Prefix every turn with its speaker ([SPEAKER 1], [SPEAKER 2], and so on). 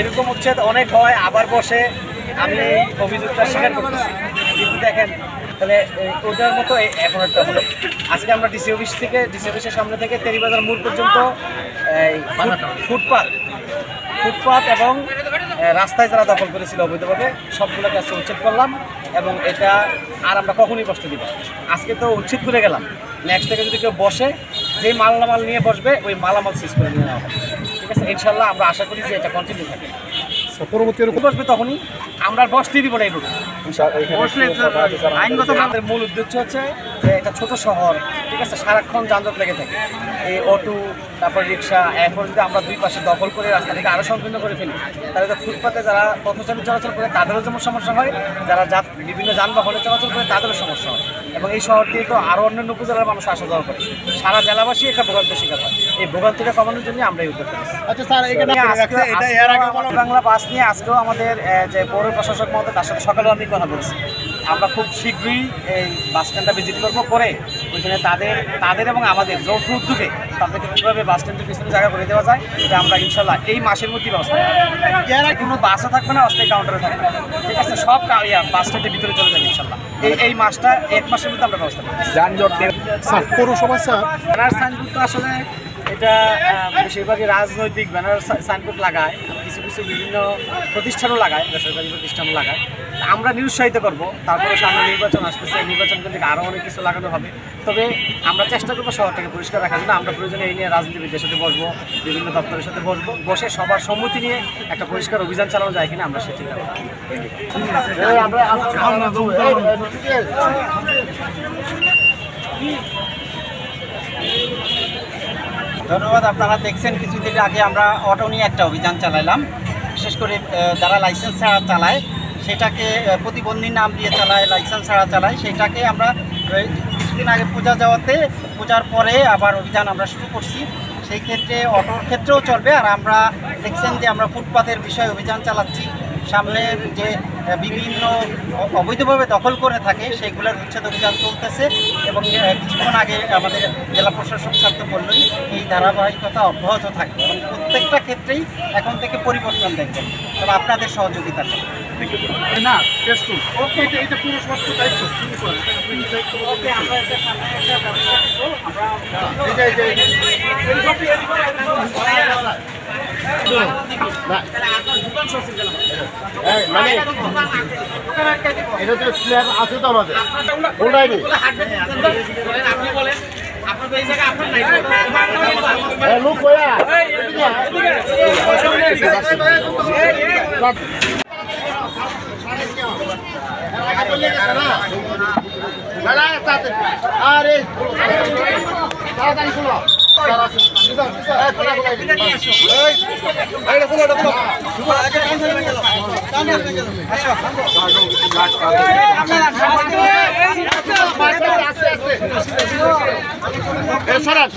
[SPEAKER 1] এরকম উচ্ছেদ অনেক হয়, আবার বসে। আমি এই অভিযোগটা স্বীকার করতেছি, কিন্তু দেখেন তাহলে ওটার মতো এখন একটা হলো। আজকে আমরা ডিসি অফিসের সামনে থেকে তেরিবাজার মোড় পর্যন্ত ফুটপাত এবং রাস্তায় যারা দখল করেছিল অবৈধভাবে সবগুলোকে আজকে উচ্ছেদ করলাম, এবং এটা আর আমরা কখনই বসতে দিব। আজকে তো উচ্ছেদ করে গেলাম, নেক্সট থেকে যদি কেউ বসে, যে মালামাল নিয়ে বসবে ওই মালামাল সিজ করে নিয়ে নেওয়া হবে। ঠিক আছে, ইনশাল্লাহ আমরা আশা করি যে এটা কন্টিনিউ থাকে। পরবর্তী বসবে তখনই আমরা বসতেই দিব না। এই রুটে আইনগত আমাদের মূল উদ্দেশ্য হচ্ছে যে এটা ছোট শহর, ঠিক আছে, সারাক্ষণ যানজট লেগে থাকে। এই অটো, তারপর রিক্সা, এরপর যদি আমরা দুই পাশে দখল করে রাস্তাটাকে আরও সংকীর্ণ করে ফেলি, তাহলে তো ফুটপাতে যারা পথচারী চলাচল করে তাদেরও যেমন সমস্যা হয়, যারা বিভিন্ন যানবাহনে চলাচল করে তাদেরও সমস্যা হয়। এবং এই শহর দিয়ে তো আরও অন্যান্য উপজেলার মানুষ আসা যাওয়া করে, সারা জেলাবাসী একটা ভোগান্তির শিকার হয়। এই ভোগান্তিটা কমানোর জন্য আমরা এই উদ্যোগ করেছি। আচ্ছা স্যার, বাংলা বাস নিয়ে আজকেও আমাদের যে পৌর প্রশাসক মহোদয়, তার সাথে সকালেও আমি কথা বলছি। আমরা খুব শীঘ্রই এই বাস স্ট্যান্ডটা ভিজিট করবো, করে ওইখানে তাদের এবং আমাদের যৌথ উদ্যোগে তাদেরকে কীভাবে বাস স্ট্যান্ডের পিছনে জায়গা করে দেওয়া যায়, এটা আমরা ইনশাল্লাহ এই মাসের মধ্যেই ব্যবস্থা করব। কোনো বাসও থাকবে না, অস্থায়ী কাউন্টারে থাকবে না, ঠিক আছে, সব বাস স্ট্যান্ডের ভিতরে চলে যাবে ইনশাল্লাহ। এই মাসটা 1 মাসের মধ্যে আমরা ব্যবস্থা করব। যানজট পৌরসভা ব্যানার সাইনবোর্ড তো আসলে এটা বেশিরভাগই রাজনৈতিক ব্যানার সাইনবোর্ড লাগায়, কিছু কিছু বিভিন্ন প্রতিষ্ঠানও লাগায়, বেসরকারি প্রতিষ্ঠানও লাগায়। আমরা নিরুৎসাহিত করব। তারপরে সামনে নির্বাচন আসতেছে, নির্বাচন থেকে আরও অনেক কিছু লাগানো হবে। তবে আমরা চেষ্টা করবো শহরটাকে পরিষ্কার রাখার জন্য। আমরা প্রয়োজনে এই নিয়ে রাজনীতিবিদদের সাথে বসবো, বিভিন্ন দপ্তরের সাথে বসবো, বসে সবার সম্মতি নিয়ে একটা পরিষ্কার অভিযান চালানো যায় কিনা আমরা সেটি
[SPEAKER 2] ধন্যবাদ। আপনারা দেখছেন কিছুদিন আগে আমরা অটো নিয়ে একটা অভিযান চালাইলাম। বিশেষ করে যারা লাইসেন্স ছাড়া চালায়, সেটাকে প্রতিবন্ধী নাম দিয়ে চালায়, লাইসেন্স ছাড়া চালায়, সেটাকে আমরা কিছুদিন আগে পূজা যাওয়াতে, পূজার পরে আবার অভিযান আমরা শুরু করছি। সেই ক্ষেত্রে অটোর ক্ষেত্রেও চলবে। আর আমরা দেখছেন যে আমরা ফুটপাতের বিষয়ে অভিযান চালাচ্ছি। সামনে যে বিভিন্ন অবৈধভাবে দখল করে থাকে সেইগুলোর উচ্ছেদ অভিযান চলতেছে, এবং কিছুক্ষণ আগে আমাদের জেলা প্রশাসক স্যার তো বললেই এই ধারাবাহিকতা অব্যাহত থাকবে, এবং প্রত্যেকটা ক্ষেত্রেই এখন থেকে পরিবর্তন দেখবেন, তবে আপনাদের সহযোগিতা
[SPEAKER 1] না।
[SPEAKER 3] মানে এটা তো স্ল্যাব আছে তো আমাদের, ওটাই নেই। লোক আরে তাড়াতাড়ি শুনো। সরান